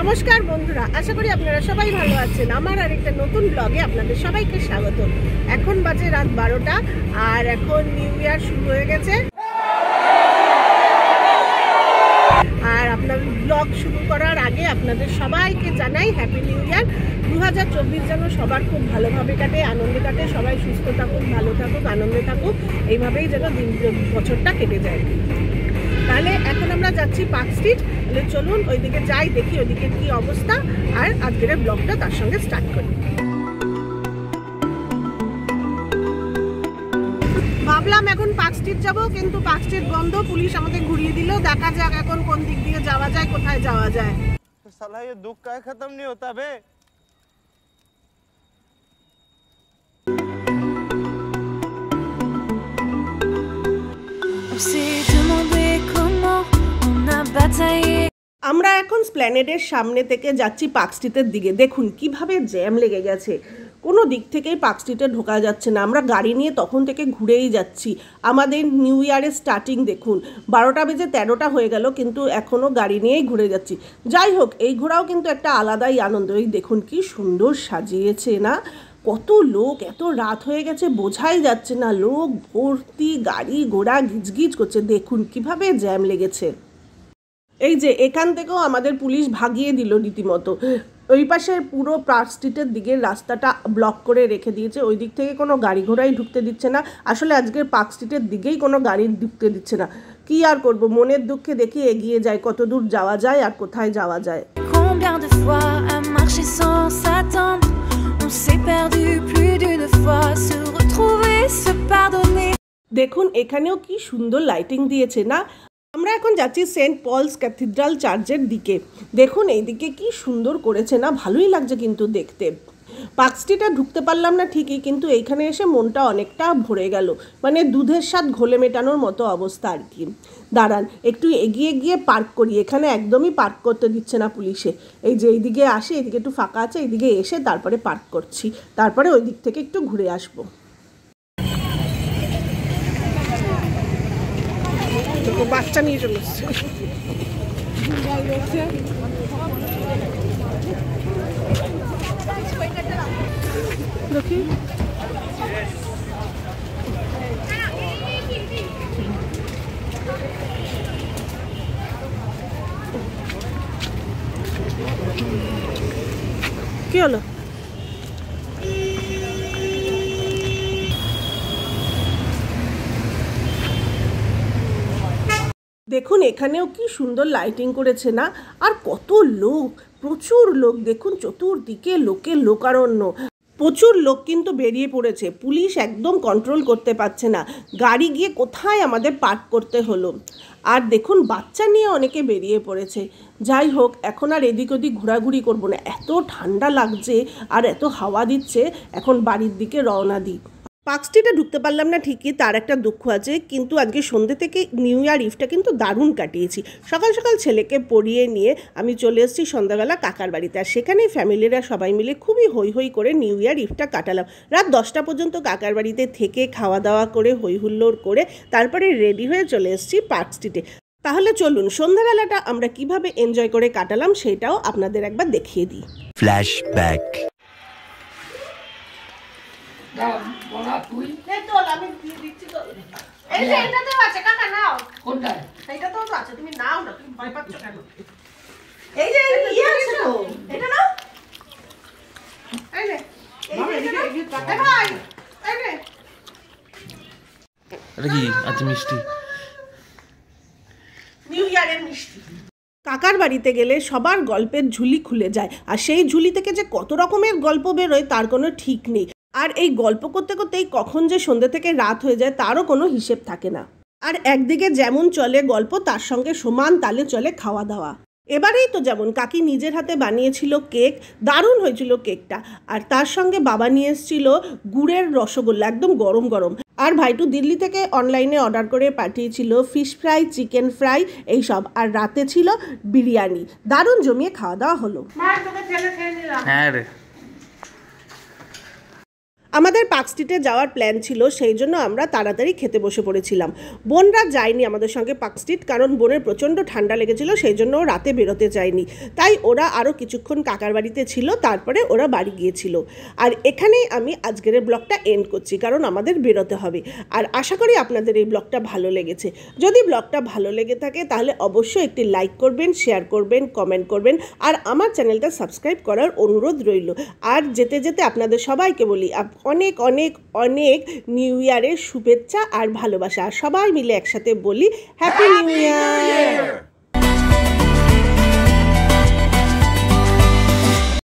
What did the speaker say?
নমস্কার বন্ধুরা, আশা করি আপনারা সবাই ভালো আছেন। আমার আরেকটা নতুন ব্লগে আপনাদের সবাইকে স্বাগত। এখন বাজে রাত 12টা আর এখন নিউ ইয়ার শুরু হয়ে গেছে। আর আপনার ব্লগ শুরু করার আগে আপনাদের সবাইকে জানাই হ্যাপি নিউ ইয়ার। 2024 যেন সবার খুব ভালোভাবে কাটে, আনন্দে কাটে, সবাই সুস্থ থাকুক, ভালো থাকুক, আনন্দে থাকুক, এইভাবেই যেন বছরটা কেটে যায়। তাহলে এখন আমরা যাচ্ছি পার্ক স্ট্রিট। তাহলে চলুন ওইদিকে যাই, দেখি ওইদিকে কি অবস্থা, আর আজকের ব্লগটা তার সঙ্গে স্টার্ট করি। ভাবলাম এখন পার্ক স্ট্রিট যাবো, কিন্তু পার্ক স্ট্রিট বন্ধ, পুলিশ আমাদের ঘুরিয়ে দিল। দেখা যাক এখন কোন দিক দিয়ে যাওয়া যায়, কোথায় যাওয়া যায়। साला ये दुख का खत्म नहीं होता बे। আমরা এখন স্প্ল্যানেডের সামনে থেকে যাচ্ছি পার্ক স্ট্রিটের দিকে। দেখুন কিভাবে জ্যাম লেগে গেছে, কোনো দিক থেকেই পার্ক স্ট্রিটে ঢোকা যাচ্ছে না। আমরা গাড়ি নিয়ে তখন থেকে ঘুরেই যাচ্ছি। আমাদের নিউ ইয়ারের স্টার্টিং দেখুন, 12টা বেজে 13টা হয়ে গেল, কিন্তু এখনও গাড়ি নিয়েই ঘুরে যাচ্ছি। যাই হোক, এই ঘোরাও কিন্তু একটা আলাদাই আনন্দ। এই দেখুন কি সুন্দর সাজিয়েছে না, কত লোক, এত রাত হয়ে গেছে বোঝাই যাচ্ছে না, লোক ভর্তি, গাড়ি ঘোড়া গিজগিজ করছে। দেখুন কিভাবে জ্যাম লেগেছে। এই যে এখান থেকেও আমাদের পুলিশ ভাগিয়ে দিল রীতিমতো। ওই পাশের পুরো পার্ক স্ট্রিটের দিকের রাস্তাটা ব্লক করে রেখে দিয়েছে, ওই দিক থেকে কোনো গাড়ি ঘোড়াই ঢুকতে দিচ্ছে না। আসলে আজকের পার্ক স্ট্রিটের দিকেই কোনো গাড়ি ঢুকতে দিচ্ছে না। কি আর করব, মনের দুঃখে দেখি এগিয়ে যায়, কত দূর যাওয়া যায় আর কোথায় যাওয়া যায়। দেখুন এখানেও কি সুন্দর লাইটিং দিয়েছে না। আমরা এখন যাচ্ছি সেন্ট পলস ক্যাথিড্রাল চার্চের দিকে। দেখুন এইদিকে কি সুন্দর করেছে না, ভালোই লাগছে কিন্তু দেখতে। পার্ক স্ট্রিটে ঢুকতে পারলাম না ঠিকই, কিন্তু এইখানে এসে মনটা অনেকটা ভরে গেল, মানে দুধের স্বাদ ঘোলে মেটানোর মতো অবস্থা আর কি। দাঁড়ান একটু এগিয়ে গিয়ে পার্ক করি, এখানে একদমই পার্ক করতে দিচ্ছে না পুলিশে। এই যে এইদিকে আসে, এইদিকে একটু ফাঁকা আছে, এইদিকে এসে তারপরে পার্ক করছি, তারপরে ওই দিক থেকে একটু ঘুরে আসবো। বাচ্চা নিয়ে চলে এসছে। দেখি কি হলো। দেখুন এখানেও কি সুন্দর লাইটিং করেছে না, আর কত লোক, প্রচুর লোক। দেখুন চতুর্দিকে লোকের লোকারণ্য, প্রচুর লোক কিন্তু বেরিয়ে পড়েছে। পুলিশ একদম কন্ট্রোল করতে পারছে না, গাড়ি গিয়ে কোথায় আমাদের পার্ক করতে হলো। আর দেখুন বাচ্চা নিয়ে অনেকে বেরিয়ে পড়েছে। যাই হোক, এখন আর এদিক ওদিক ঘোরাঘুরি করবো না, এত ঠান্ডা লাগছে আর এত হাওয়া দিচ্ছে। এখন বাড়ির দিকে রওনা দিই। পার্ক স্ট্রিটে ঢুকতে পারলাম না ঠিকই, তার একটা দুঃখ আছে, কিন্তু আজকে সন্ধ্যে থেকে নিউ ইয়ার ইভটা কিন্তু দারুণ কাটিয়েছি। সকাল সকাল ছেলেকে পড়িয়ে নিয়ে আমি চলে এসেছি সন্ধ্যাবেলা কাকার বাড়িতে, আর সেখানেই ফ্যামিলিরা সবাই মিলে খুবই হই হই করে নিউ ইয়ার ইভটা কাটালাম। রাত 10টা পর্যন্ত কাকার বাড়িতে থেকে খাওয়া দাওয়া করে হই হুল্লোড় করে তারপরে রেডি হয়ে চলে এসেছি পার্ক স্ট্রিটে। তাহলে চলুন সন্ধ্যাবেলাটা আমরা কিভাবে এনজয় করে কাটালাম সেটাও আপনাদের একবার দেখিয়ে দিই। ফ্ল্যাশব্যাক। তুমি নাও না, তুমি ভয় পাচ্ছ কেন? এই যে আছে তো, এটা নাও। এই নে, এটা কি আজ মিষ্টি? নিউ ইয়ারের মিষ্টি। কাকার বাড়িতে গেলে সবার গল্পের ঝুলি খুলে যায়, আর সেই ঝুলি থেকে যে কত রকমের গল্প বেরোয় তার কোনো ঠিক নেই। আর এই গল্প করতে করতেই কখন যে সন্ধ্যে থেকে রাত হয়ে যায় তারও কোনো হিসেব থাকে না। আর একদিকে যেমন চলে গল্প, তার সঙ্গে সমান তালে চলে খাওয়া দাওয়া। এবারেই তো যেমন কাকি নিজের হাতে বানিয়েছিল কেক, দারুণ হয়েছিল কেকটা। আর তার সঙ্গে বাবা নিয়ে এসেছিল গুড়ের রসগোল্লা, একদম গরম গরম। আর ভাইটু দিল্লি থেকে অনলাইনে অর্ডার করে পাঠিয়েছিল ফিশ ফ্রাই, চিকেন ফ্রাই, এইসব। আর রাতে ছিল বিরিয়ানি। দারুণ জমিয়ে খাওয়া দাওয়া হলো। হ্যাঁ রে। আমাদের পার্ক স্ট্রিটে যাওয়ার প্ল্যান ছিল, সেই জন্য আমরা তাড়াতাড়ি খেতে বসে পড়েছিলাম। বোনরা যায়নি আমাদের সঙ্গে পার্ক স্ট্রিট, কারণ বোনের প্রচণ্ড ঠান্ডা লেগেছিল, সেই জন্য ও রাতে বেরোতে চায়নি। তাই ওরা আরও কিছুক্ষণ কাকার বাড়িতে ছিল, তারপরে ওরা বাড়ি গিয়েছিল। আর এখানেই আমি আজকের ব্লগটা এন্ড করছি, কারণ আমাদের বেরোতে হবে। আর আশা করি আপনাদের এই ব্লগটা ভালো লেগেছে। যদি ব্লগটা ভালো লেগে থাকে তাহলে অবশ্যই একটি লাইক করবেন, শেয়ার করবেন, কমেন্ট করবেন, আর আমার চ্যানেলটা সাবস্ক্রাইব করার অনুরোধ রইল। আর যেতে যেতে আপনাদের সবাইকে বলি অনেক অনেক অনেক নিউ ইয়ারের শুভেচ্ছা আর ভালোবাসা। সবাই মিলে একসাথে বলি হ্যাপি নিউ ইয়ার।